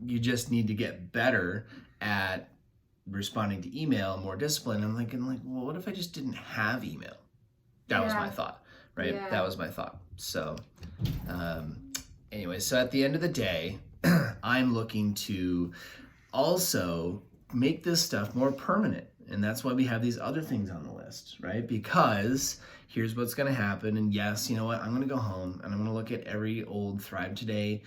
you just need to get better at responding to email, more disciplined. I'm thinking like, well, what if I just didn't have email? That was my thought, right? Yeah. That was my thought. So anyway, so at the end of the day, I'm looking to also make this stuff more permanent. And that's why we have these other things on the list, right? Because here's what's going to happen. And yes, you know what? I'm going to go home and I'm going to look at every old Thrive Today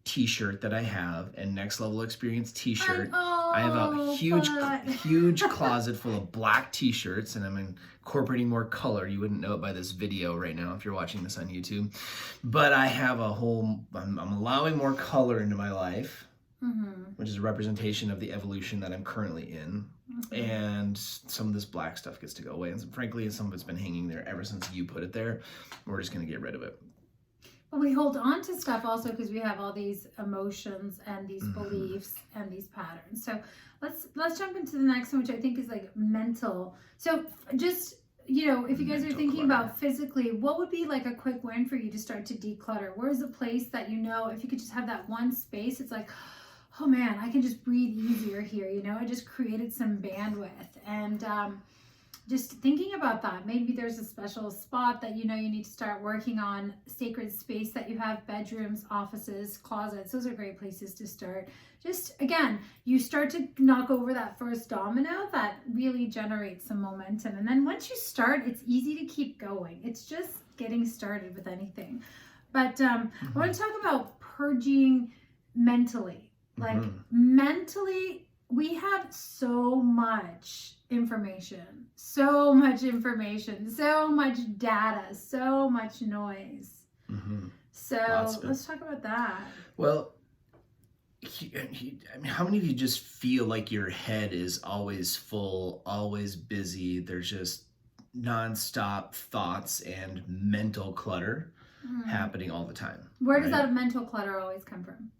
t-shirt that I have and Next Level Experience t-shirt. I have a huge closet full of black t-shirts, and I'm incorporating more color. You wouldn't know it by this video right now if you're watching this on YouTube. But I have I'm allowing more color into my life, which is a representation of the evolution that I'm currently in. And some of this black stuff gets to go away. And frankly, some of it's been hanging there ever since you put it there. We're just going to get rid of it. But we hold on to stuff also because we have all these emotions and these beliefs and these patterns. So let's jump into the next one, which I think is like mental. So just, you know, if you guys are thinking about physically, what would be like a quick win for you to start to declutter? Where's a place that, you know, if you could just have that one space, it's like, oh man, I can just breathe easier here. You know, I just created some bandwidth. And just thinking about that, maybe there's a special spot that, you know, you need to start working on, sacred space that you have, bedrooms, offices, closets. Those are great places to start. Just, again, you start to knock over that first domino that really generates some momentum. And then once you start, it's easy to keep going. It's just getting started with anything. But I want to talk about purging mentally. Like mentally, we have so much information, so much data, so much noise. So let's talk about that. Well, I mean, how many of you just feel like your head is always full, always busy? There's just nonstop thoughts and mental clutter happening all the time. Where does that mental clutter always come from?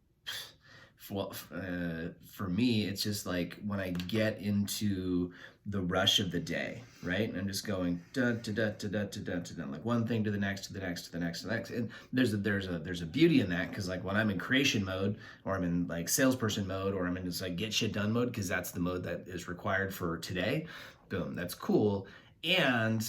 Well, for me, it's just like when I get into the rush of the day, right? And I'm just going da da da da da da da, like one thing to the next, to the next, to the next, to the next. And there's a beauty in that, because like when I'm in creation mode, or I'm in like salesperson mode, or I'm in just like get shit done mode, because that's the mode that is required for today. Boom, that's cool. And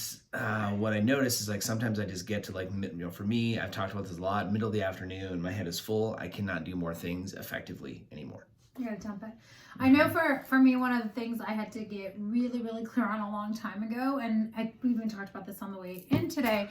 what I notice is like sometimes I just get to like, you know, for me, I've talked about this a lot, middle of the afternoon, my head is full. I cannot do more things effectively anymore. You gotta dump it. I know for me, one of the things I had to get really, really clear on a long time ago, and we even talked about this on the way in today,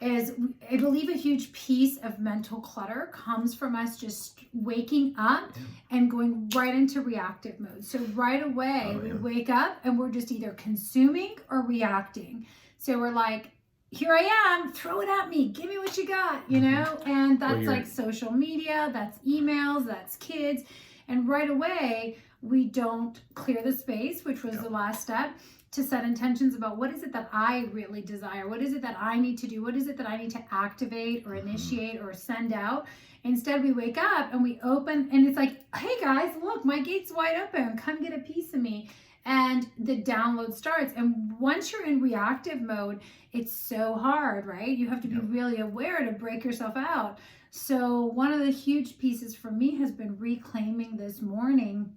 is I believe a huge piece of mental clutter comes from us just waking up and going right into reactive mode. So right away, we wake up and we're just either consuming or reacting. So we're like, here I am, throw it at me, give me what you got, you know? And that's like social media, that's emails, that's kids. And right away, we don't clear the space, which was the last step, to set intentions about what is it that I really desire? What is it that I need to do? What is it that I need to activate or initiate or send out? Instead, we wake up and we open, and it's like, hey guys, look, my gate's wide open. Come get a piece of me. And the download starts. And once you're in reactive mode, it's so hard, right? You have to be really aware to break yourself out. So one of the huge pieces for me has been reclaiming this morning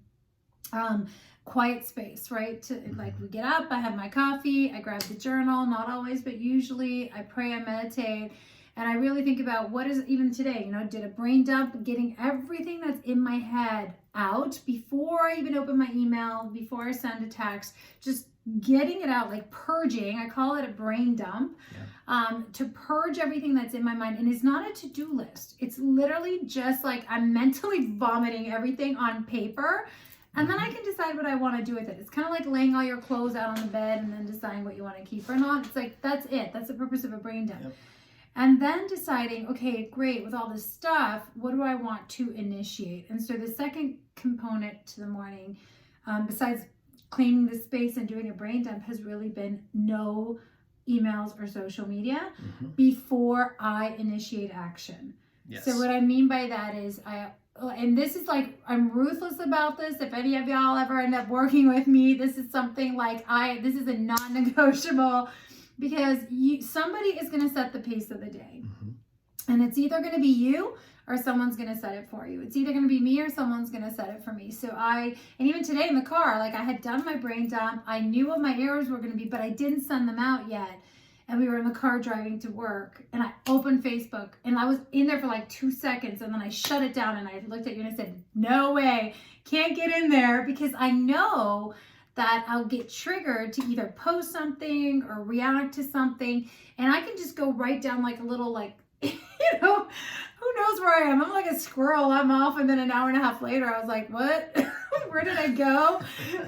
quiet space, right? To like, we get up, I have my coffee, I grab the journal, not always, but usually I pray, I meditate, and I really think about what is, even today, you know, did a brain dump, getting everything that's in my head out before I even open my email, before I send a text, just getting it out, like purging. I call it a brain dump, to purge everything that's in my mind. And it's not a to-do list. It's literally just like I'm mentally vomiting everything on paper. And then I can decide what I want to do with it. It's kind of like laying all your clothes out on the bed and then deciding what you want to keep or not. It's like, that's it. That's the purpose of a brain dump. And then deciding, okay, great, with all this stuff, what do I want to initiate? And so the second component to the morning, besides claiming the space and doing a brain dump, has really been no emails or social media before I initiate action. So what I mean by that is and this is like, I'm ruthless about this. If any of y'all ever end up working with me, this is something like this is a non-negotiable, because somebody is going to set the pace of the day. And it's either going to be you or someone's going to set it for you. It's either going to be me or someone's going to set it for me. So and even today in the car, like I had done my brain dump. I knew what my errors were going to be, but I didn't send them out yet. And we were in the car driving to work, and I opened Facebook, and I was in there for like 2 seconds, and then I shut it down, and I looked at you and I said, no way, can't get in there, because I know that I'll get triggered to either post something or react to something, and I can just go right down like a little, like, who knows where I am? I'm like a squirrel, I'm off, and then an hour and a half later, I was like, what? Where did I go?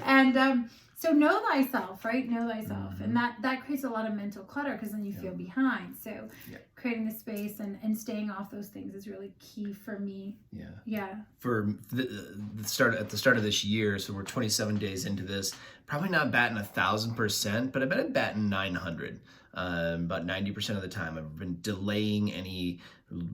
And so know thyself, right? Know thyself. And that creates a lot of mental clutter, because then you feel behind. So creating the space and staying off those things is really key for me. Yeah. For the start of this year, so we're 27 days into this, probably not batting 1,000%, but I bet I'm batting 900. About 90% of the time I've been delaying any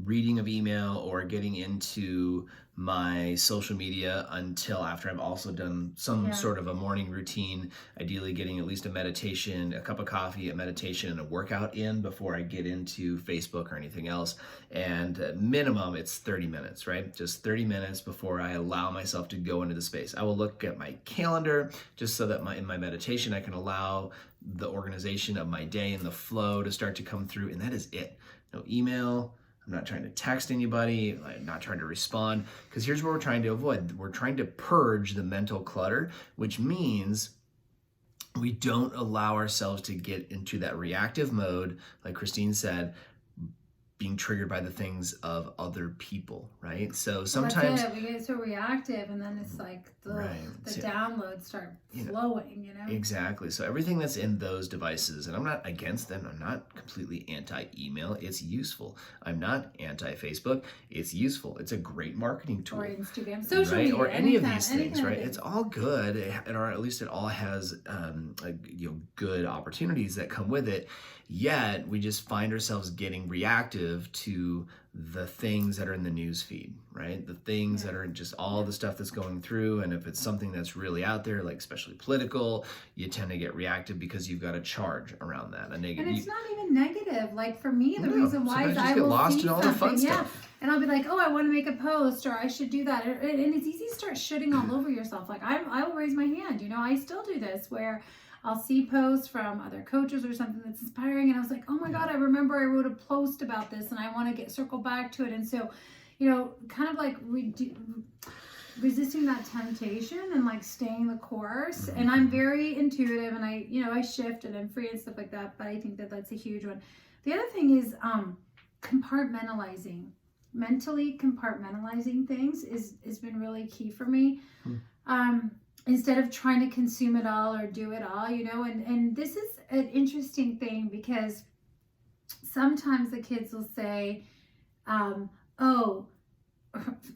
reading of email or getting into my social media until after I've also done some sort of a morning routine, ideally getting at least a meditation, a cup of coffee, a meditation, and a workout in before I get into Facebook or anything else. And minimum, it's 30 minutes, right? Just 30 minutes before I allow myself to go into the space. I will look at my calendar just so that in my meditation I can allow the organization of my day and the flow to start to come through, and that is it. No email. I'm not trying to text anybody. I'm not trying to respond, because here's what we're trying to avoid. We're trying to purge the mental clutter, which means we don't allow ourselves to get into that reactive mode, like Christine said, being triggered by the things of other people, right? So sometimes we get so reactive, and then it's like the downloads start flowing, Exactly. So everything that's in those devices, and I'm not against them. I'm not completely anti-email. It's useful. I'm not anti-Facebook. It's useful. It's a great marketing tool. Or Instagram, social media, or any of these things, right? It's all good, or at least it all has good opportunities that come with it. Yet we just find ourselves getting reactive to the things that are in the news feed, right? The things that are just all the stuff that's going through. And if it's something that's really out there, like especially political, you tend to get reactive because you've got a charge around that. And it's not even negative. Like for me, the reason why is I will lost see in all the fun stuff. And I'll be like, oh, I want to make a post, or I should do that. And it's easy to start shitting all over yourself. Like I will raise my hand. I still do this where I'll see posts from other coaches or something that's inspiring, and I was like, oh my God, I remember I wrote a post about this, and I want to circle back to it. And so, kind of like resisting that temptation and like staying the course. And I'm very intuitive, and I shift and I'm free and stuff like that, but I think that that's a huge one. The other thing is compartmentalizing. Mentally compartmentalizing things has been really key for me. Instead of trying to consume it all or do it all, and this is an interesting thing, because sometimes the kids will say, I'm going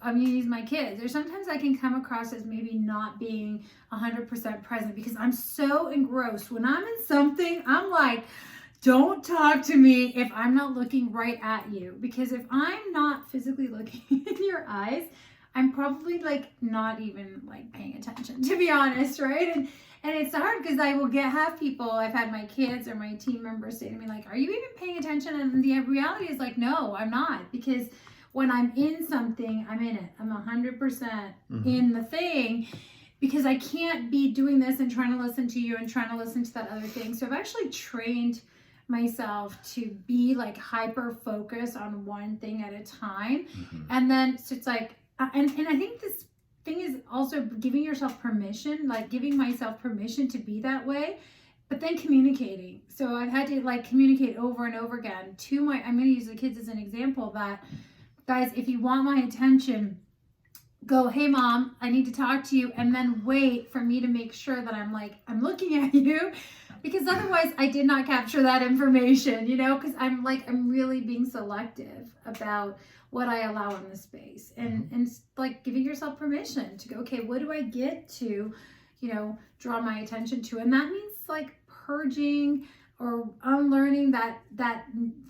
to use my kids, or sometimes I can come across as maybe not being 100% present, because I'm so engrossed. When I'm in something, I'm like, don't talk to me if I'm not looking right at you, because if I'm not physically looking in your eyes, I'm probably like not even like paying attention, to be honest, right? And it's hard, because I will have people, I've had my kids or my team members say to me like, are you even paying attention? And the reality is like, no, I'm not, because when I'm in something, I'm in it. I'm 100% in the thing, because I can't be doing this and trying to listen to you and trying to listen to that other thing. So I've actually trained myself to be like hyper focused on one thing at a time. And then so it's like, and I think this thing is also giving yourself permission, like giving myself permission to be that way, but then communicating. So I've had to like communicate over and over again to I'm going to use the kids as an example, that guys, if you want my attention, go, hey mom, I need to talk to you, and then wait for me to make sure that I'm looking at you, because otherwise I did not capture that information, because I'm really being selective about what I allow in the space, and like giving yourself permission to go, okay, what do I get to, draw my attention to? And that means like purging or unlearning that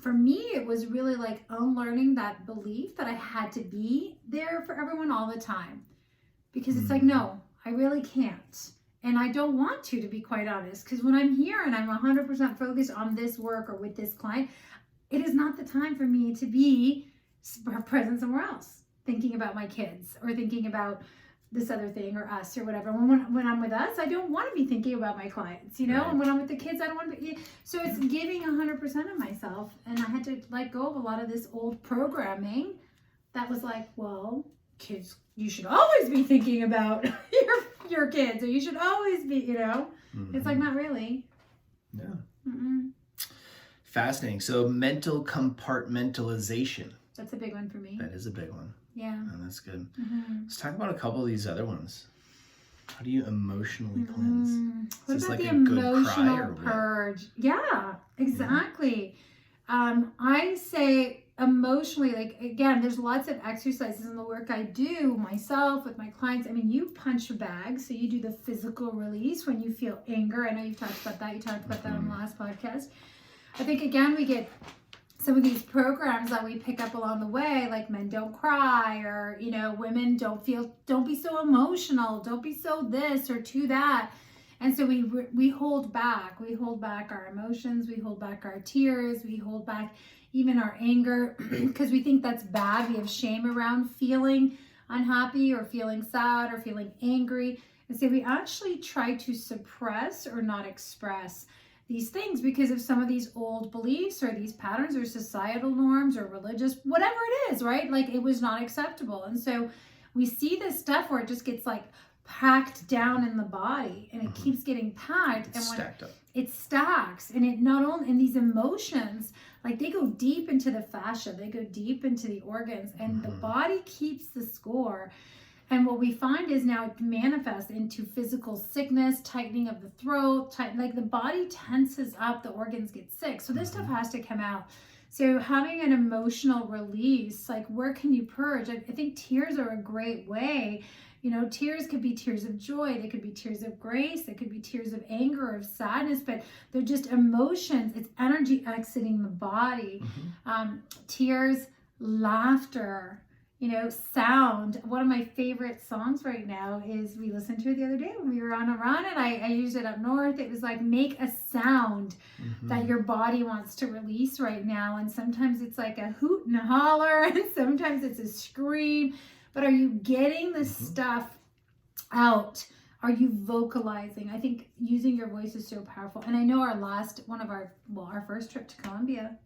for me, it was really like unlearning that belief that I had to be there for everyone all the time, because it's like, no, I really can't. And I don't want to be quite honest, because when I'm here and I'm 100% focused on this work or with this client, it is not the time for me to be present somewhere else, thinking about my kids or thinking about this other thing or us or whatever. When I'm with us, I don't want to be thinking about my clients, Right. And when I'm with the kids, I don't want to be. So it's giving 100% of myself, and I had to let go of a lot of this old programming that was like, well, kids, you should always be thinking about your kids, or you should always be, Mm-hmm. It's like, not really. Yeah. Mm-mm. Fascinating. So mental compartmentalization. That's a big one for me. That is a big one. Yeah. Oh, that's good. Mm-hmm. Let's talk about a couple of these other ones. How do you emotionally cleanse? What Is this about like the a good cry emotional or what? purge? Yeah, exactly. I say emotionally, like, again, there's lots of exercises in the work I do myself with my clients. I mean, you punch a bag, so you do the physical release when you feel anger. I know you've talked about that. You talked about that on the last podcast. I think, again, we get some of these programs that we pick up along the way, like Men Don't Cry, or, women don't be so emotional, don't be so this or to that. And so we hold back. We hold back our emotions. We hold back our tears. We hold back even our anger because we think that's bad. We have shame around feeling unhappy or feeling sad or feeling angry. And so we actually try to suppress or not express these things because of some of these old beliefs or these patterns or societal norms or religious, whatever it is, right? Like, it was not acceptable. And so we see this stuff where it just gets like packed down in the body, and it keeps getting packed. It's stacked up. It stacks, and it not only, and these emotions, like, they go deep into the fascia, they go deep into the organs, and the body keeps the score. And what we find is now it manifests into physical sickness, tightening of the throat, like the body tenses up, the organs get sick. So this stuff has to come out. So having an emotional release, like, where can you purge? I think tears are a great way. Tears could be tears of joy. They could be tears of grace. They could be tears of anger, of sadness, but they're just emotions. It's energy exiting the body. Tears, laughter, sound. One of my favorite songs right now is, we listened to it the other day when we were on a run, and I used it up north. It was like, make a sound that your body wants to release right now. And sometimes it's like a hoot and a holler, and sometimes it's a scream. But are you getting the stuff out? Are you vocalizing? I think using your voice is so powerful. And I know our first trip to Colombia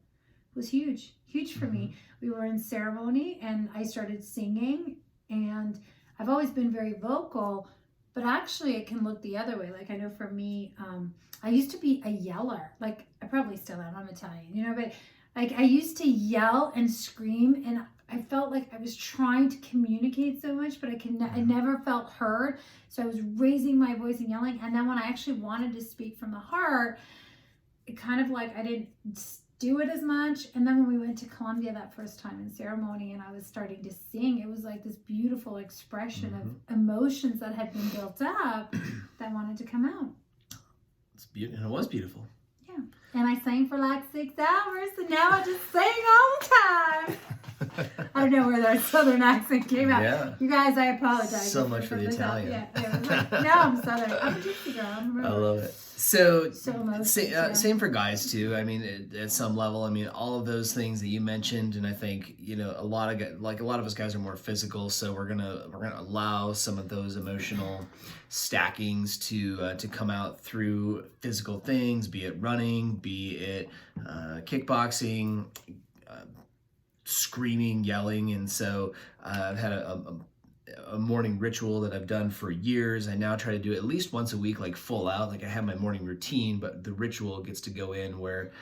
was huge for me. We were in ceremony, and I started singing, and I've always been very vocal, but actually it can look the other way. Like, I know for me, I used to be a yeller. Like, I probably still am. I'm Italian, but like, I used to yell and scream, and I felt like I was trying to communicate so much, but I never felt heard. So I was raising my voice and yelling. And then when I actually wanted to speak from the heart, it kind of like, I didn't do it as much. And then when we went to Colombia that first time in ceremony, and I was starting to sing, it was like this beautiful expression of emotions that had been built up that wanted to come out. It's beautiful, and it was beautiful. Yeah. And I sang for like 6 hours, and now I just sing all the time. I don't know where that southern accent came out. Yeah. You guys, I apologize. So much for the Italian. Yeah. Now I'm southern. I'm a gypsy girl. I love it. So emotional, same for guys too. I mean, at some level, I mean, all of those things that you mentioned, and I think a lot of us guys are more physical, so we're gonna allow some of those emotional stackings to come out through physical things, be it running, be it kickboxing, screaming, yelling. And so I've had a morning ritual that I've done for years. I now try to do it at least once a week, like full out. Like, I have my morning routine, but the ritual gets to go in where,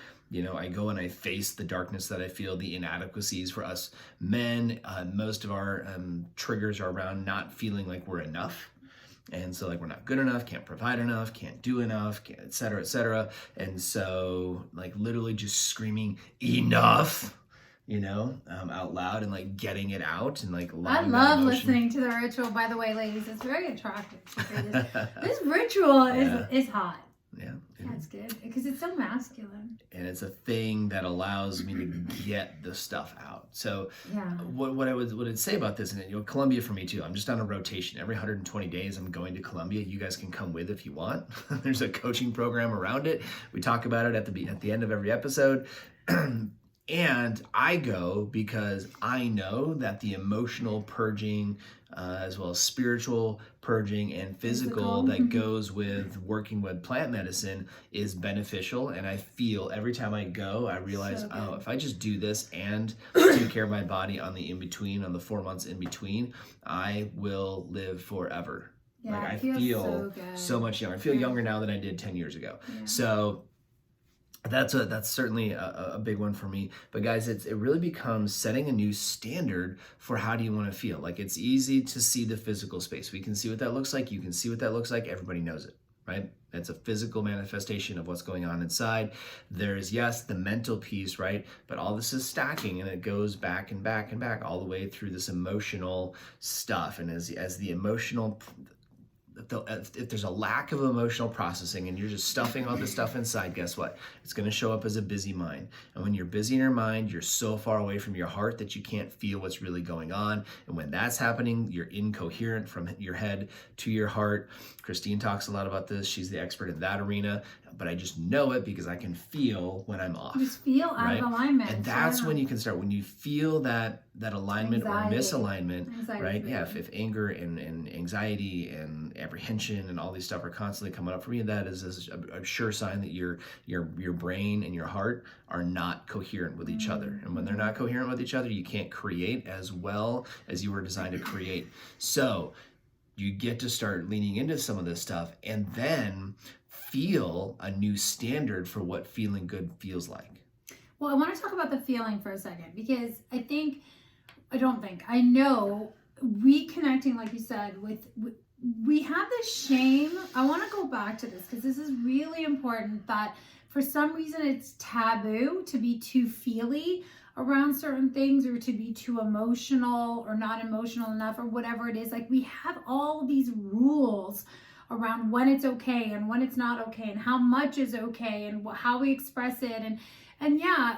I go and I face the darkness that I feel, the inadequacies for us men. Most of our triggers are around not feeling like we're enough. And so, like, we're not good enough, can't provide enough, can't do enough, et cetera, et cetera. And so, like, literally just screaming enough, out loud, and like getting it out, and like I love listening to the ritual. By the way, ladies, it's very attractive. This ritual is hot. Yeah, that's good because it's so masculine, and it's a thing that allows me to get the stuff out. So what I would say about this, and Colombia for me too. I'm just on a rotation. Every 120 days, I'm going to Colombia. You guys can come with if you want. There's a coaching program around it. We talk about it at the end of every episode. And I go because I know that the emotional purging, as well as spiritual purging and physical that goes with working with plant medicine is beneficial. And I feel every time I go, I realize, oh, if I just do this and take care of my body on the in-between, on the 4 months in between, I will live forever. Yeah, like I it feels feel so good. much younger. I feel younger now than I did 10 years ago. So that's certainly a big one for me. But guys, it really becomes setting a new standard for how do you want to feel. Like, it's easy to see the physical space. We can see what that looks like. You can see what that looks like. Everybody knows it, right? It's a physical manifestation of what's going on inside. There's, yes, the mental piece, right? But all this is stacking, and it goes back and back and back all the way through this emotional stuff. And as the emotional, if there's a lack of emotional processing and you're just stuffing all this stuff inside, guess what? It's going to show up as a busy mind. And when you're busy in your mind, you're so far away from your heart that you can't feel what's really going on. And when that's happening, you're incoherent from your head to your heart. Christine talks a lot about this. She's the expert in that arena. But I just know it because I can feel when I'm off. Just feel out of alignment. And that's when you can start. When you feel that alignment or misalignment, right? Really. Yeah, if anger and anxiety and apprehension and all these stuff are constantly coming up for me, that is a sure sign that your brain and your heart are not coherent with each other. And when they're not coherent with each other, you can't create as well as you were designed to create. So you get to start leaning into some of this stuff and then feel a new standard for what feeling good feels like. Well, I want to talk about the feeling for a second, because I know reconnecting, like you said, with we have this shame. I want to go back to this because this is really important, that for some reason it's taboo to be too feely around certain things, or to be too emotional or not emotional enough, or whatever it is. Like, we have all these rules around when it's okay and when it's not okay, and how much is okay, and how we express it. And yeah,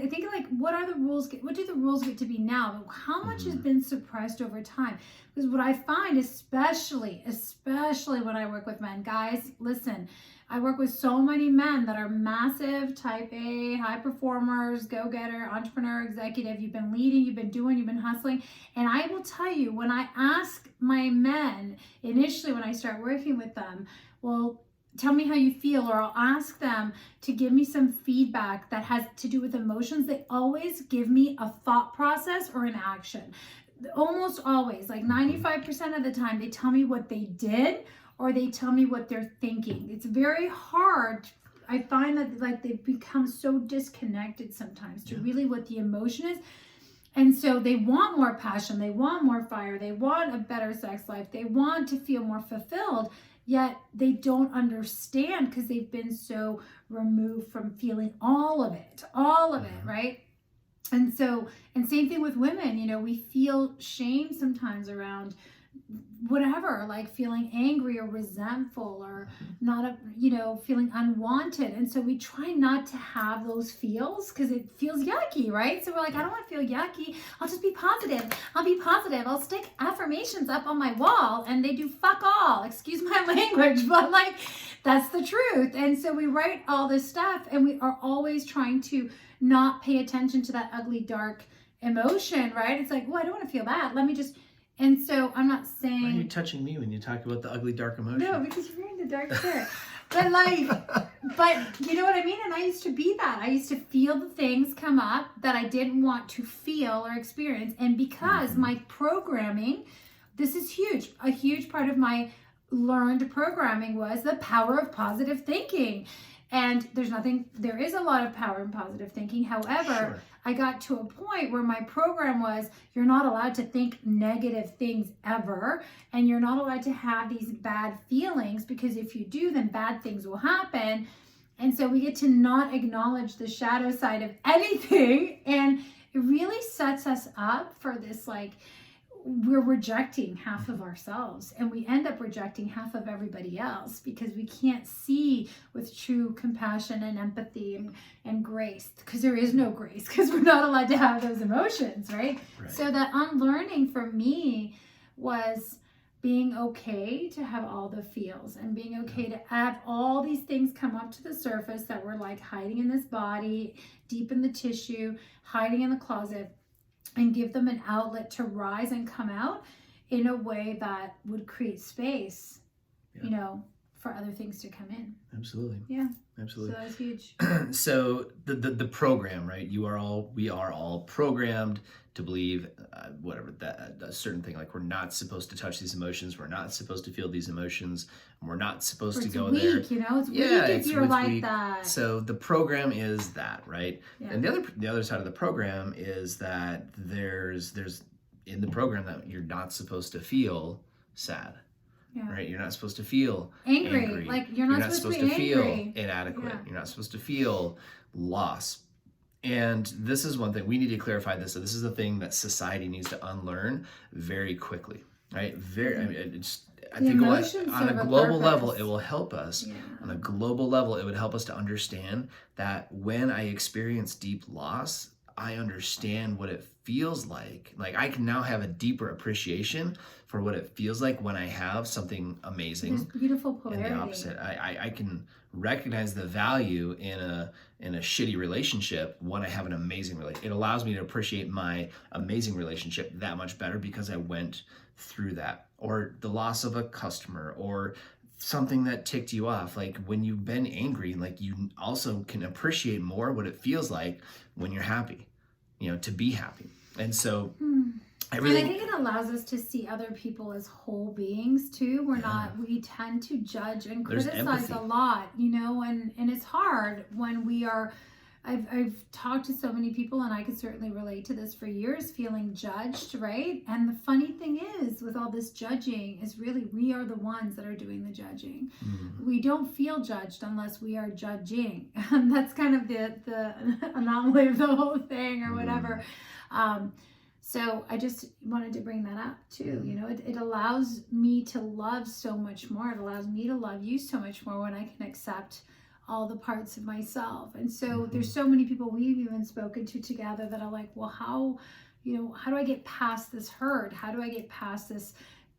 I think, like, what are the rules? What do the rules get to be now? How much has been suppressed over time? Because what I find, especially when I work with men, guys, listen, I work with so many men that are massive type A, high performers, go-getter, entrepreneur, executive. You've been leading, you've been doing, you've been hustling. And I will tell you, when I ask my men, initially when I start working with them, well, tell me how you feel, or I'll ask them to give me some feedback that has to do with emotions, they always give me a thought process or an action. Almost always, like 95% of the time, they tell me what they did, or they tell me what they're thinking. It's very hard. I find that, like, they've become so disconnected sometimes to really what the emotion is. And so they want more passion, they want more fire, they want a better sex life, they want to feel more fulfilled, yet they don't understand because they've been so removed from feeling all of it, right? And so, and same thing with women, we feel shame sometimes around whatever, like feeling angry or resentful, or not, feeling unwanted. And so we try not to have those feels because it feels yucky, right? So we're like, I don't want to feel yucky. I'll just be positive. I'll be positive. I'll stick affirmations up on my wall, and they do fuck all. Excuse my language, but, like, that's the truth. And so we write all this stuff, and we are always trying to not pay attention to that ugly, dark emotion, right? It's like, well, I don't want to feel bad. Let me just... And so I'm not saying... Why are you touching me when you talk about the ugly, dark emotion? No, because you're wearing the dark shirt. But, like, but you know what I mean? And I used to be that. I used to feel the things come up that I didn't want to feel or experience. And because my programming, this is huge. A huge part of my learned programming was the power of positive thinking. And there is a lot of power in positive thinking. However, I got to a point where my program was, you're not allowed to think negative things ever. And you're not allowed to have these bad feelings, because if you do, then bad things will happen. And so we get to not acknowledge the shadow side of anything. And it really sets us up for this, like, we're rejecting half of ourselves, and we end up rejecting half of everybody else because we can't see with true compassion and empathy and grace, because there is no grace, because we're not allowed to have those emotions, right? So that unlearning for me was being okay to have all the feels and being okay to have all these things come up to the surface that were like hiding in this body, deep in the tissue, hiding in the closet, and give them an outlet to rise and come out in a way that would create space, you know, for other things to come in. Absolutely. Yeah. Absolutely. So that's huge. So the program, right? We are all programmed to believe whatever that a certain thing, like we're not supposed to touch these emotions, we're not supposed to feel these emotions, and we're not supposed to go weak, there. You know, it's weak if you're like weak. That. So the program is that, right? Yeah. And the other side of the program is that there's in the program that you're not supposed to feel sad. Yeah. Right? You're not supposed to feel angry. Like you're not supposed to feel inadequate. Yeah. You're not supposed to feel loss. And this is one thing we need to clarify this. So this is the thing that society needs to unlearn very quickly. Right? I think on a global level, it will help us. Yeah. On a global level, it would help us to understand that when I experience deep loss, I understand what it feels like. Like I can now have a deeper appreciation for what it feels like when I have something amazing. There's beautiful polarity. And the opposite. I can recognize the value in a shitty relationship when I have an amazing relationship. It allows me to appreciate my amazing relationship that much better because I went through that. Or the loss of a customer, or something that ticked you off. Like when you've been angry, like you also can appreciate more what it feels like when you're happy, you know, to be happy. And so I think it allows us to see other people as whole beings too. We tend to judge and criticize a lot, you know, and it's hard when we are, I've talked to so many people, and I could certainly relate to this for years, feeling judged, right? And the funny thing is, with all this judging, is really we are the ones that are doing the judging. Mm-hmm. We don't feel judged unless we are judging. That's kind of the anomaly of the whole thing, or whatever. So I just wanted to bring that up too. You know, it allows me to love so much more. It allows me to love you so much more when I can accept all the parts of myself. And so there's so many people we've even spoken to together that are like, well, how do I get past this hurt? How do I get past this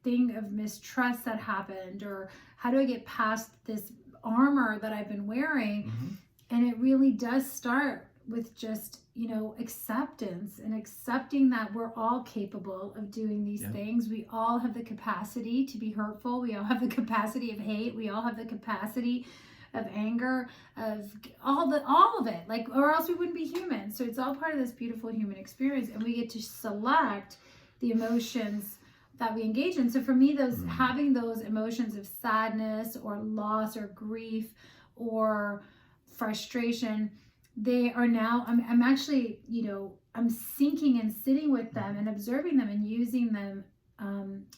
thing of mistrust that happened? Or how do I get past this armor that I've been wearing? Mm-hmm. And it really does start with just, you know, acceptance, and accepting that we're all capable of doing these things. We all have the capacity to be hurtful. We all have the capacity of hate. We all have the capacity of anger, of all of it, like, or else we wouldn't be human. So it's all part of this beautiful human experience, and we get to select the emotions that we engage in. So for me, having those emotions of sadness or loss or grief or frustration, they are now, I'm actually, you know, I'm sinking and sitting with them and observing them and using them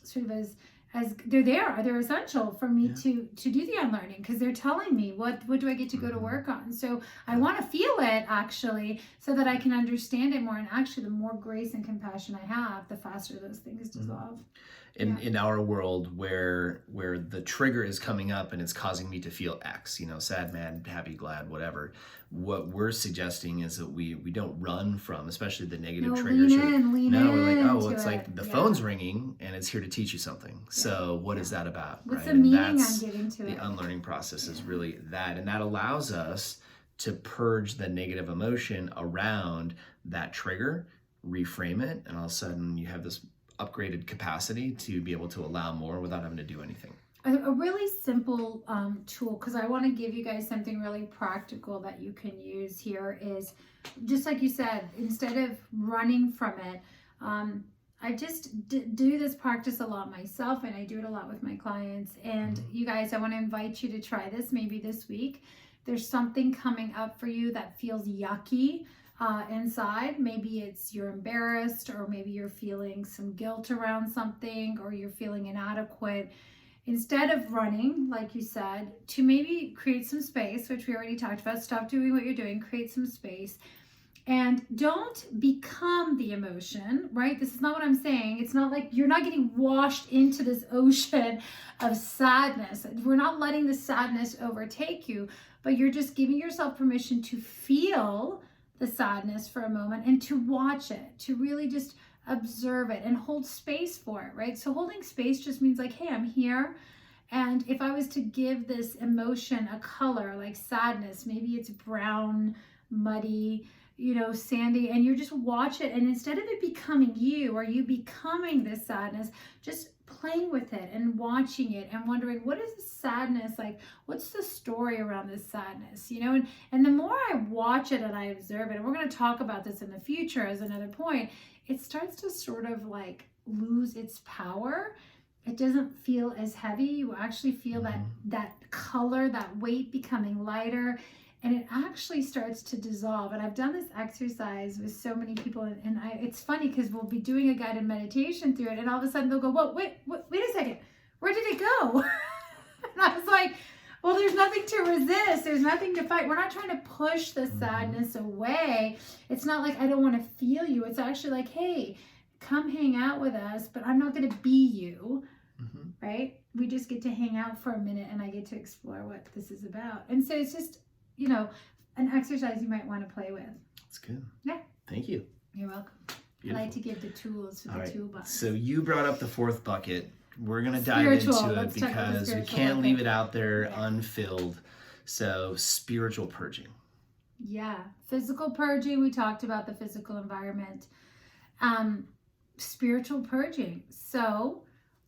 sort of as they're essential for me to do the unlearning, because they're telling me what do I get to go to work on. So I want to feel it actually, so that I can understand it more, and actually the more grace and compassion I have, the faster those things dissolve. In our world where the trigger is coming up and it's causing me to feel X, you know, sad, mad, happy, glad, whatever, what we're suggesting is that we don't run from, especially the negative triggers. Lean in. We're like, oh, it's like the phone's ringing and it's here to teach you something. So what is that about? What's the meaning I'm giving to it? The unlearning process is really that. And that allows us to purge the negative emotion around that trigger, reframe it, and all of a sudden you have this upgraded capacity to be able to allow more without having to do anything. A really simple tool, because I want to give you guys something really practical that you can use here, is just like you said, instead of running from it, I just do this practice a lot myself, and I do it a lot with my clients. And you guys, I want to invite you to try this maybe this week. There's something coming up for you that feels yucky inside. Maybe it's you're embarrassed, or maybe you're feeling some guilt around something, or you're feeling inadequate. Instead of running, like you said, to maybe create some space, which we already talked about. Stop doing what you're doing, create some space, and don't become the emotion, right? This is not what I'm saying. It's not like you're not getting washed into this ocean of sadness. We're not letting the sadness overtake you, but you're just giving yourself permission to feel the sadness for a moment and to watch it, to really just observe it and hold space for it, right? So holding space just means like, hey, I'm here. And if I was to give this emotion a color like sadness, maybe it's brown, muddy, sandy, and you just watch it. And instead of it becoming you or you becoming this sadness, just playing with it and watching it and wondering, what is the sadness like? What's the story around this sadness? And the more I watch it and I observe it, and we're going to talk about this in the future as another point, it starts to sort of like lose its power. It doesn't feel as heavy. You actually feel that color, that weight becoming lighter, and it actually starts to dissolve. And I've done this exercise with so many people, and it's funny because we'll be doing a guided meditation through it, and all of a sudden they'll go, whoa, wait a second, where did it go? And I was like, well, there's nothing to resist. There's nothing to fight. We're not trying to push the sadness away. It's not like I don't want to feel you. It's actually like, hey, come hang out with us, but I'm not going to be you, right? We just get to hang out for a minute and I get to explore what this is about. And so it's just, an exercise you might want to play with. That's good. Yeah. Thank you. You're welcome. Beautiful. I like to give the tools for the toolbox. So you brought up the fourth bucket. We're going to dive into it because we can't leave it out there unfilled. So spiritual purging. Yeah. Physical purging. We talked about the physical environment. Spiritual purging. So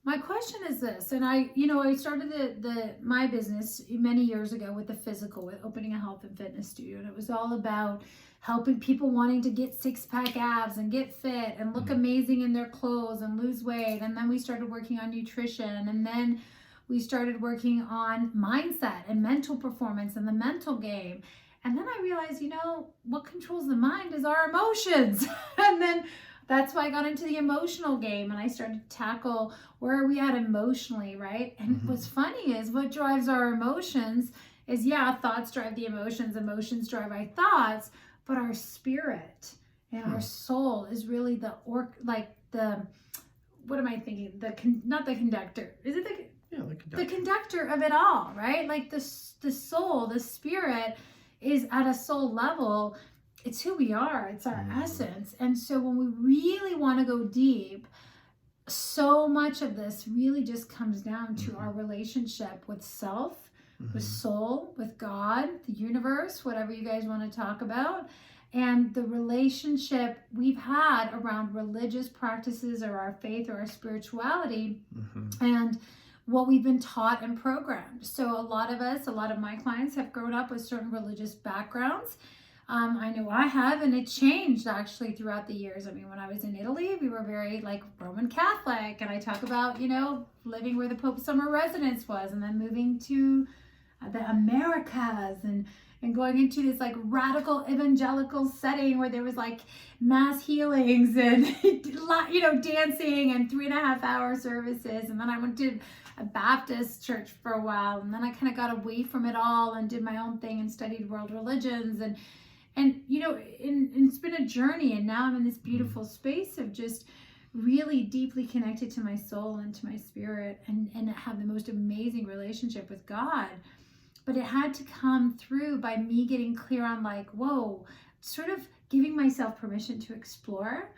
my question is this, and I started my business many years ago with the physical, with opening a health and fitness studio, and it was all about helping people wanting to get six-pack abs and get fit and look amazing in their clothes and lose weight. And then we started working on nutrition, and then we started working on mindset and mental performance and the mental game. And then I realized, what controls the mind is our emotions. And then that's why I got into the emotional game and I started to tackle where are we at emotionally, right? And what's funny is what drives our emotions is, thoughts drive the emotions drive our thoughts, but our spirit and our soul is really what am I thinking? Not the conductor. Is it the conductor of it all, right? Like the soul, the spirit is at a soul level. It's who we are. It's our essence. And so when we really want to go deep, so much of this really just comes down to our relationship with self, with soul, with God, the universe, whatever you guys want to talk about, and the relationship we've had around religious practices or our faith or our spirituality, and what we've been taught and programmed. So a lot of my clients have grown up with certain religious backgrounds. I know I have, and it changed actually throughout the years. I mean, when I was in Italy, we were very like Roman Catholic, and I talk about, living where the Pope's summer residence was, and then moving to the Americas and going into this like radical evangelical setting where there was like mass healings and, dancing and 3.5-hour services. And then I went to a Baptist church for a while, and then I kind of got away from it all and did my own thing and studied world religions and it's been a journey, and now I'm in this beautiful space of just really deeply connected to my soul and to my spirit and have the most amazing relationship with God. But it had to come through by me getting clear on like, whoa, sort of giving myself permission to explore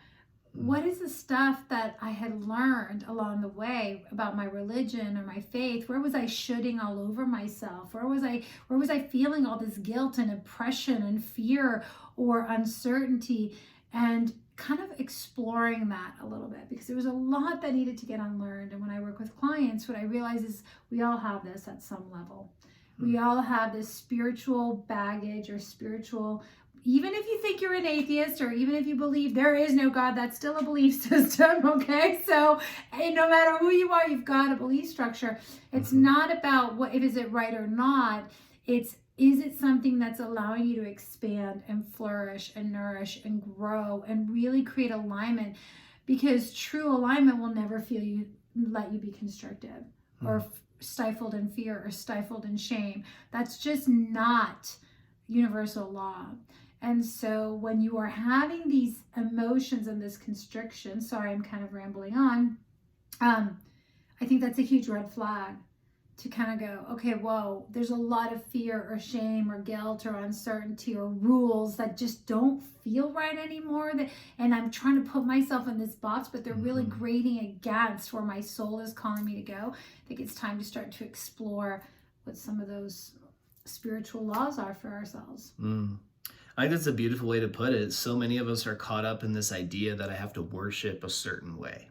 what is the stuff that I had learned along the way about my religion or my faith. Where was I shoulding all over myself? Where was I feeling all this guilt and oppression and fear or uncertainty, and kind of exploring that a little bit, because there was a lot that needed to get unlearned. And when I work with clients, what I realize is we all have this at some level. We all have this spiritual baggage or spiritual, even if you think you're an atheist or even if you believe there is no God, that's still a belief system, okay? So no matter who you are, you've got a belief structure. It's not about is it right or not. Is it something that's allowing you to expand and flourish and nourish and grow and really create alignment? Because true alignment will never let you be constricted or stifled in fear or stifled in shame. That's just not universal law. And so when you are having these emotions and this constriction, sorry, I'm kind of rambling on, I think that's a huge red flag, to kind of go, okay, whoa, there's a lot of fear or shame or guilt or uncertainty or rules that just don't feel right anymore. And I'm trying to put myself in this box, but they're really grating against where my soul is calling me to go. I think it's time to start to explore what some of those spiritual laws are for ourselves. I think that's a beautiful way to put it. So many of us are caught up in this idea that I have to worship a certain way.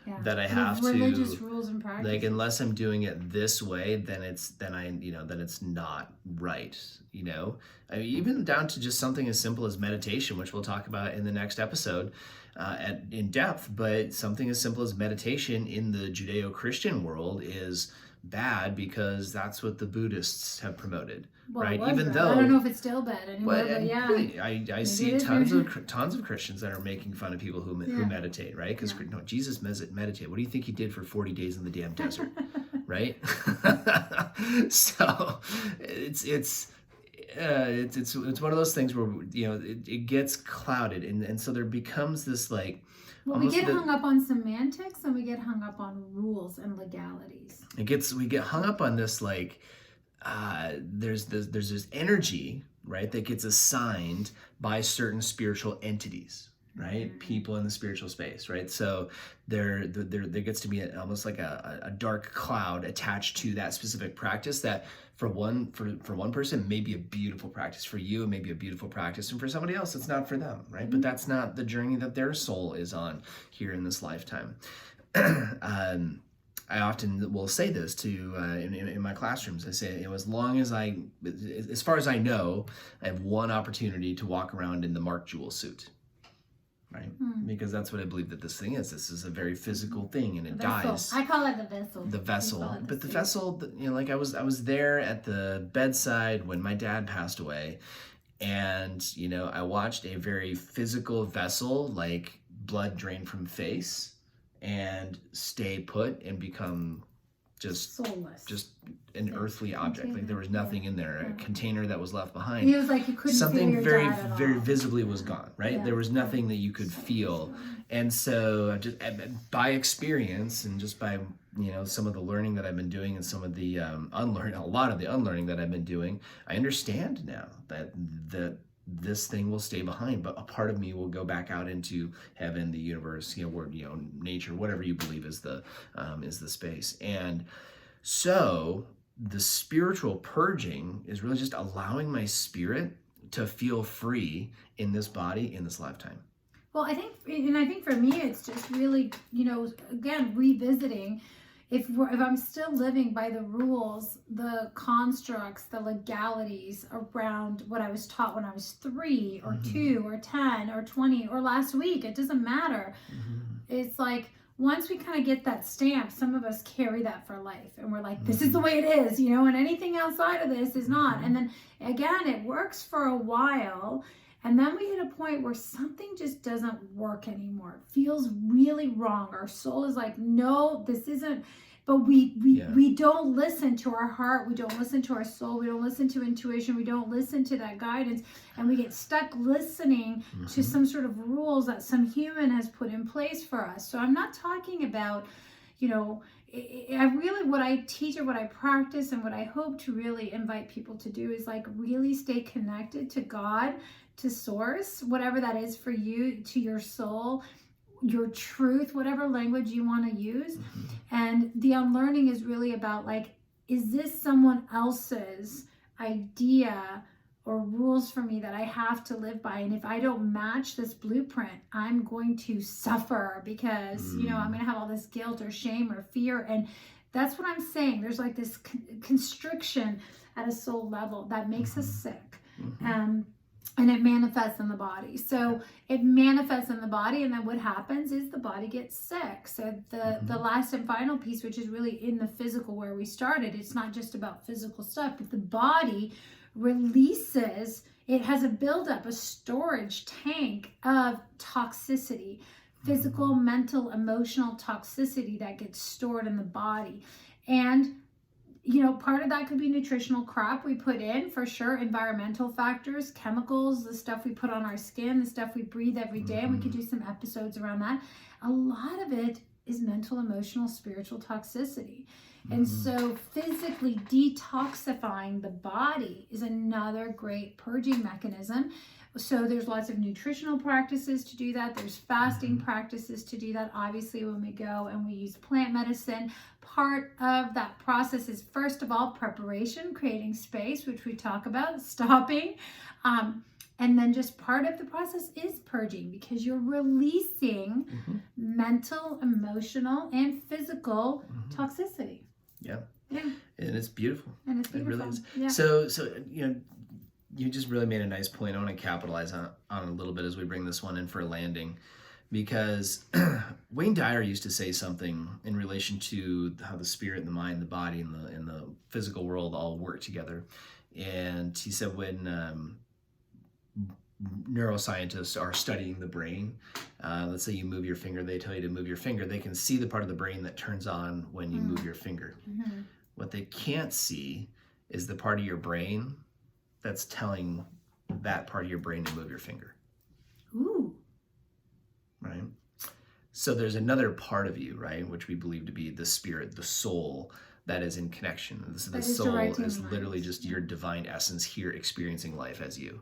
Yeah. That I have to, religious rules and practices. like, unless I'm doing it this way, then it's not right. I mean, even down to just something as simple as meditation, which we'll talk about in the next episode in depth. But something as simple as meditation in the Judeo-Christian world is bad because that's what the Buddhists have promoted. Well, right? Even though I don't know if it's still bad anymore, but yeah, I see tons of Christians that are making fun of people who meditate, right? Because no, Jesus meditated. What do you think he did for 40 days in the damn desert, right? So it's one of those things where it gets clouded, and so there becomes this like. Well, we get hung up on semantics and we get hung up on rules and legalities. We get hung up on this like. There's this energy, right, that gets assigned by certain spiritual entities, right? People in the spiritual space, right? So there gets to be almost like a dark cloud attached to that specific practice that for one person may be a beautiful practice. For you, it may be a beautiful practice, and for somebody else, it's not for them, right? But that's not the journey that their soul is on here in this lifetime. I often will say this to in my classrooms. I say, as far as I know, I have one opportunity to walk around in the Mark Jewell suit, right? Because that's what I believe that this thing is. This is a very physical thing, and it dies. I call it the vessel. The vessel, but the vessel, like I was there at the bedside when my dad passed away, and I watched a very physical vessel, like blood drain from face. And stay put and become just soulless, just an earthly object. Like there was nothing in there, a container that was left behind. It was like you couldn't something feel your very dad at very all. visibly was gone, right? Yeah. There was nothing that you could feel, and so just by experience and just by some of the learning that I've been doing and some of the unlearning, a lot of the unlearning that I've been doing, I understand now that this thing will stay behind, but a part of me will go back out into heaven, the universe, where nature, whatever you believe is the space. And so the spiritual purging is really just allowing my spirit to feel free in this body in this lifetime. Well, I think for me, it's just really, again, revisiting. If I'm still living by the rules, the constructs, the legalities around what I was taught when I was 3 or 2 or 10 or 20 or last week, it doesn't matter. It's like once we kind of get that stamp, some of us carry that for life, and we're like, this is the way it is, and anything outside of this is not. And then again, it works for a while. And then we hit a point where something just doesn't work anymore. It feels really wrong. Our soul is like, no, this isn't. But we don't listen to our heart. We don't listen to our soul. We don't listen to intuition. We don't listen to that guidance. And we get stuck listening to some sort of rules that some human has put in place for us. So I'm not talking about, what I teach or what I practice and what I hope to really invite people to do is like really stay connected to God, to source, whatever that is for you, to your soul, your truth, whatever language you want to use. And the unlearning is really about like, is this someone else's idea or rules for me that I have to live by? And if I don't match this blueprint, I'm going to suffer because, I'm going to have all this guilt or shame or fear. And that's what I'm saying. There's like this constriction at a soul level that makes us sick. And it manifests in the body. So it manifests in the body, and then what happens is the body gets sick. So the last and final piece, which is really in the physical where we started, it's not just about physical stuff, but the body releases, it has a buildup, a storage tank of toxicity, physical, mental, emotional toxicity that gets stored in the body. And part of that could be nutritional crap we put in, for sure, environmental factors, chemicals, the stuff we put on our skin, the stuff we breathe every day, and we could do some episodes around that. A lot of it is mental, emotional, spiritual toxicity. And so physically detoxifying the body is another great purging mechanism. So there's lots of nutritional practices to do that. There's fasting practices to do that. Obviously, when we go and we use plant medicine, part of that process is, first of all, preparation, creating space, which we talk about, stopping. And then just part of the process is purging, because you're releasing mental, emotional, and physical toxicity. Yeah. Yeah. And it's beautiful. And it's beautiful. It really is. Yeah. So you just really made a nice point. I want to capitalize on a little bit as we bring this one in for a landing, because Wayne Dyer used to say something in relation to how the spirit, the mind, the body, and the physical world all work together. And he said when neuroscientists are studying the brain, let's say you move your finger, they tell you to move your finger, they can see the part of the brain that turns on when you move your finger. What they can't see is the part of your brain that's telling that part of your brain to move your finger. Ooh. Right? So there's another part of you, right, which we believe to be the spirit, the soul, that is in connection. The soul is literally just your divine essence here experiencing life as you,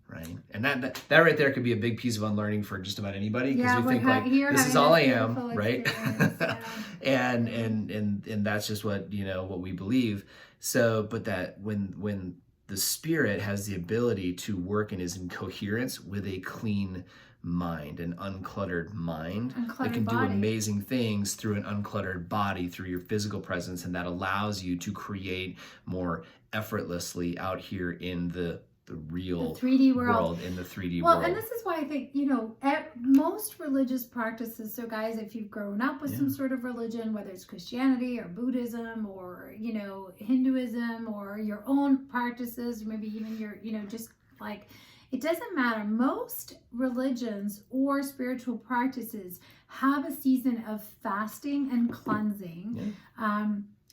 right? And that right there could be a big piece of unlearning for just about anybody, because we think like, this is all I am, right? and that's just what we believe. So, but that when the spirit has the ability to work and is in coherence with a clean mind, an uncluttered mind, that can do amazing things through an uncluttered body, through your physical presence, and that allows you to create more effortlessly out here in the real 3D world, in the 3D world. world. And this is why I think, most religious practices, so guys, if you've grown up with some sort of religion, whether it's Christianity or Buddhism or, Hinduism or your own practices, or maybe even your, just like, it doesn't matter. Most religions or spiritual practices have a season of fasting and cleansing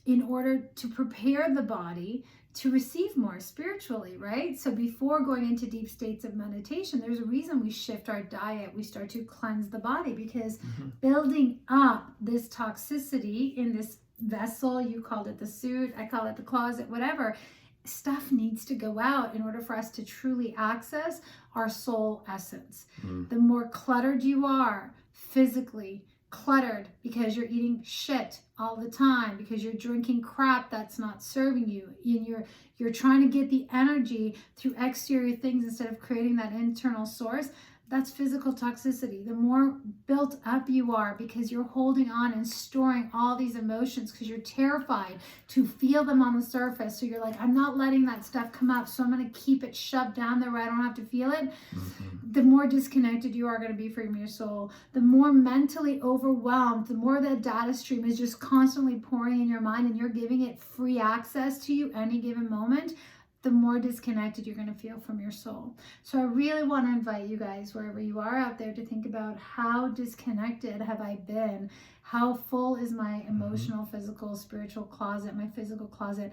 in order to prepare the body to receive more spiritually, right? So before going into deep states of meditation, there's a reason we shift our diet. We start to cleanse the body, because building up this toxicity in this vessel, you called it the suit, I call it the closet, whatever, stuff needs to go out in order for us to truly access our soul essence. The more cluttered you are physically, cluttered because you're eating shit all the time, because you're drinking crap that's not serving you, and you're trying to get the energy through exterior things instead of creating that internal source, that's physical toxicity. The more built up you are because you're holding on and storing all these emotions because you're terrified to feel them on the surface. So you're like, I'm not letting that stuff come up, so I'm going to keep it shoved down there where I don't have to feel it. The more disconnected you are going to be from your soul, the more mentally overwhelmed, the more that data stream is just constantly pouring in your mind and you're giving it free access to you any given moment, the more disconnected you're going to feel from your soul. So I really want to invite you guys, wherever you are out there, to think about, how disconnected have I been? How full is my emotional, physical, spiritual closet, my physical closet?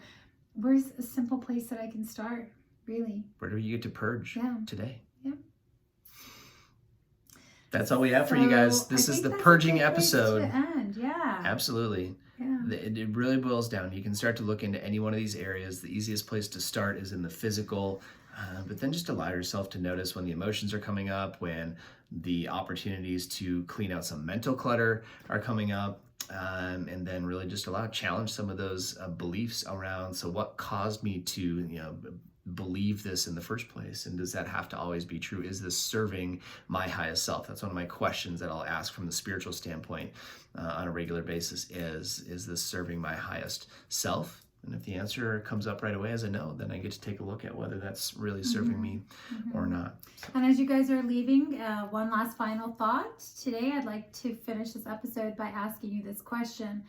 Where's a simple place that I can start, really? Where do you get to purge today? Yeah. That's all we have for you guys. This is the purging episode. To end. Yeah. Absolutely. Yeah. It really boils down. You can start to look into any one of these areas. The easiest place to start is in the physical, but then just allow yourself to notice when the emotions are coming up, when the opportunities to clean out some mental clutter are coming up, and then really just challenge some of those beliefs around. So what caused me to, believe this in the first place, and does that have to always be true? Is this serving my highest self? That's one of my questions that I'll ask from the spiritual standpoint on a regular basis. Is this serving my highest self? And if the answer comes up right away as a no, then I get to take a look at whether that's really serving me or not. And as you guys are leaving, one last final thought. Today, I'd like to finish this episode by asking you this question.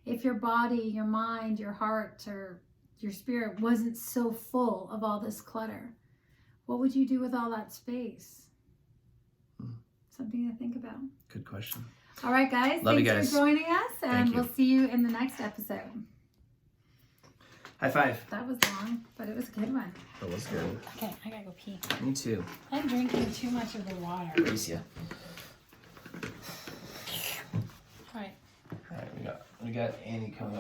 If your body, your mind, your heart, or your spirit wasn't so full of all this clutter, what would you do with all that space? Something to think about. Good question. All right, guys. Love Thanks you guys for joining us, and we'll see you in the next episode. High five. That was long, but it was a good one. That was good. Okay, I gotta go pee. Me too. I'm drinking too much of the water. Grace, yeah. All right. We got Annie coming up.